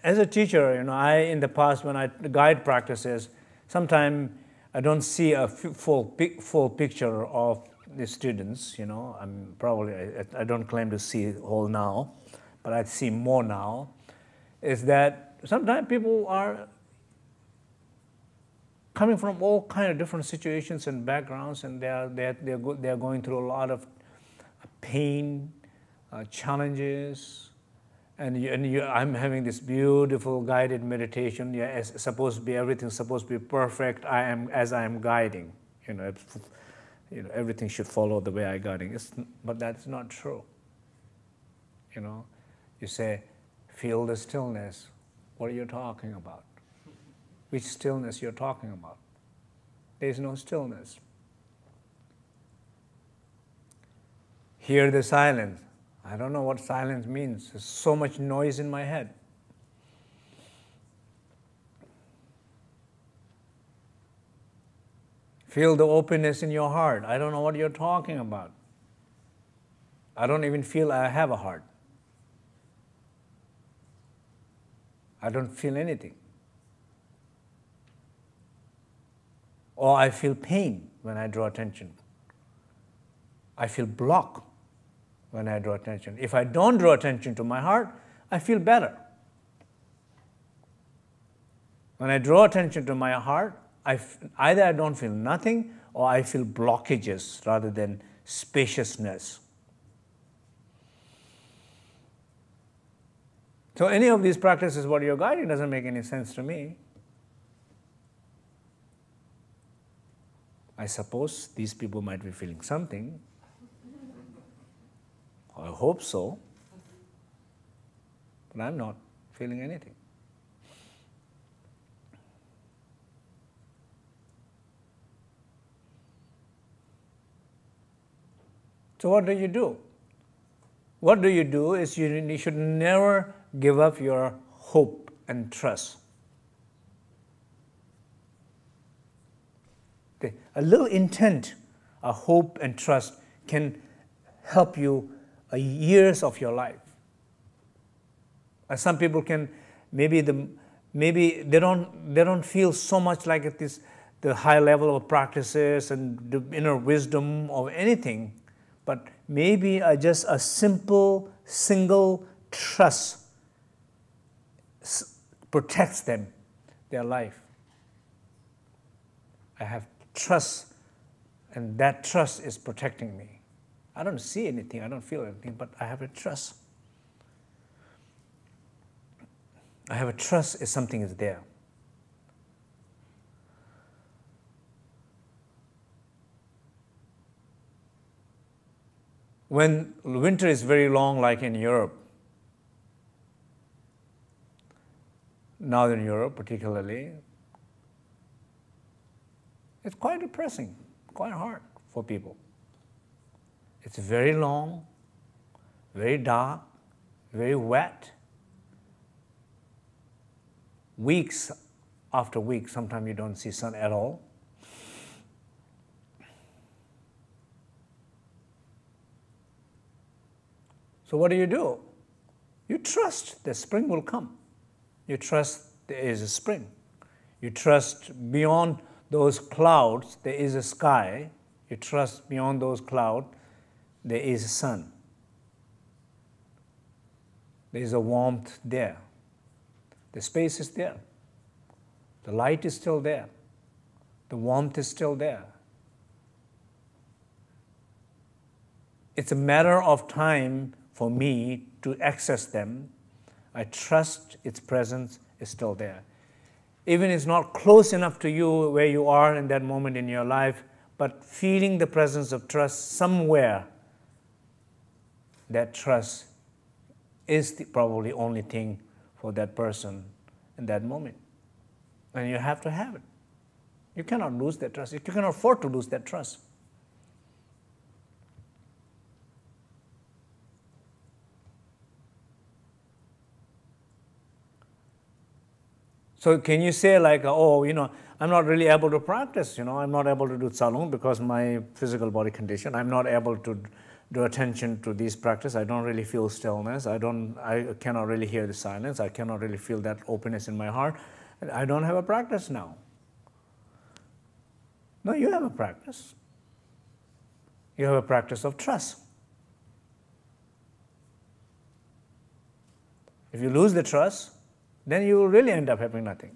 as a teacher, in the past when I guide practices, sometimes I don't see a full picture of the students. I don't claim to see all now, but I see more now. Is that sometimes people are coming from all kind of different situations and backgrounds, and they're going through a lot of pain, challenges. I'm having this beautiful guided meditation. Yeah, it's supposed to be, everything's supposed to be perfect. I am guiding. Everything should follow the way I'm guiding. But that's not true. You say, feel the stillness. What are you talking about? Which stillness you're talking about? There is no stillness. Hear the silence. I don't know what silence means. There's so much noise in my head. Feel the openness in your heart. I don't know what you're talking about. I don't even feel I have a heart. I don't feel anything. Or I feel pain when I draw attention. I feel block when I draw attention. If I don't draw attention to my heart, I feel better. When I draw attention to my heart, either I don't feel nothing or I feel blockages rather than spaciousness. So any of these practices, what you're guiding, doesn't make any sense to me. I suppose these people might be feeling something. I hope so. But I'm not feeling anything. So what do you do? What do you do is you should never give up your hope and trust. A little intent, a hope and trust can help you years of your life. Some people can maybe they don't feel so much like the high level of practices and the inner wisdom of anything, but maybe just a simple single trust protects them, their life. I have trust, and that trust is protecting me. I don't see anything, I don't feel anything, but I have a trust. I have a trust if something is there. When winter is very long, like in Europe, Northern Europe particularly, it's quite depressing, quite hard for people. It's very long, very dark, very wet. Weeks after weeks, sometimes you don't see sun at all. So what do? You trust that spring will come. You trust there is a spring. You trust beyond those clouds, there is a sky. You trust beyond those clouds, there is a sun. There is a warmth there. The space is there. The light is still there. The warmth is still there. It's a matter of time for me to access them. I trust its presence is still there. Even if it's not close enough to you where you are in that moment in your life, but feeling the presence of trust somewhere, that trust is the probably only thing for that person in that moment. And you have to have it. You cannot lose that trust. You cannot afford to lose that trust. So can you say like, I'm not really able to practice, I'm not able to do tsalung because my physical body condition. I'm not able to draw attention to these practices, I don't really feel stillness. I cannot really hear the silence. I cannot really feel that openness in my heart. I don't have a practice now. No, you have a practice. You have a practice of trust. If you lose the trust, then you will really end up having nothing.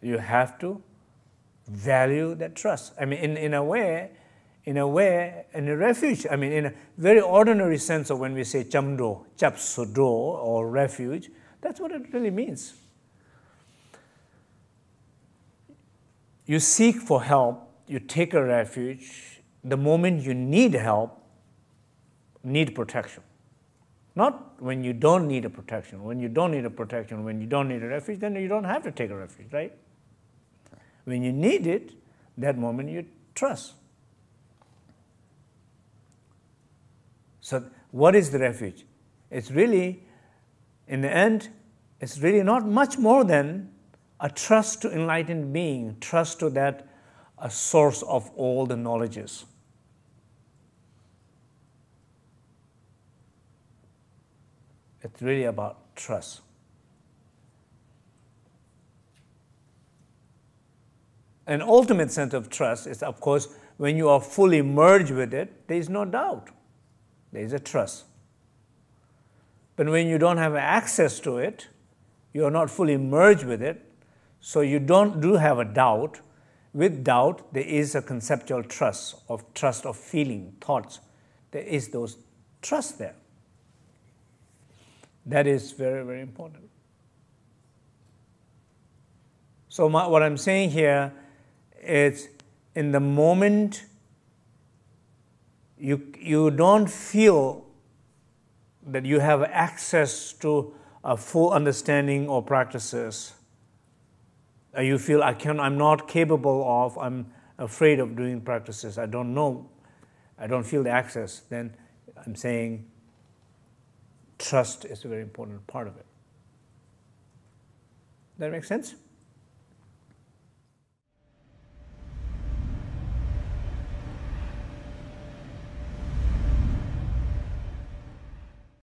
You have to value that trust. I mean, in a way, in a refuge, I mean, in a very ordinary sense of when we say chamdo, chapsudo, or refuge, that's what it really means. You seek for help, you take a refuge, the moment you need help, need protection. Not when you don't need a protection. When you don't need a protection, when you don't need a refuge, then you don't have to take a refuge, right? When you need it, that moment you trust. So what is the refuge? It's really, in the end, it's really not much more than a trust to enlightened being, trust to that a source of all the knowledges. It's really about trust. An ultimate sense of trust is, of course, when you are fully merged with it, there is no doubt. There is a trust. But when you don't have access to it, you are not fully merged with it, so you do have a doubt. With doubt, there is a conceptual trust of feeling, thoughts. There is those trust there. That is very, very important. So what I'm saying here is, in the moment you don't feel that you have access to a full understanding or practices, you feel I'm not capable of, I'm afraid of doing practices, I don't know, I don't feel the access, then I'm saying trust is a very important part of it. That make sense?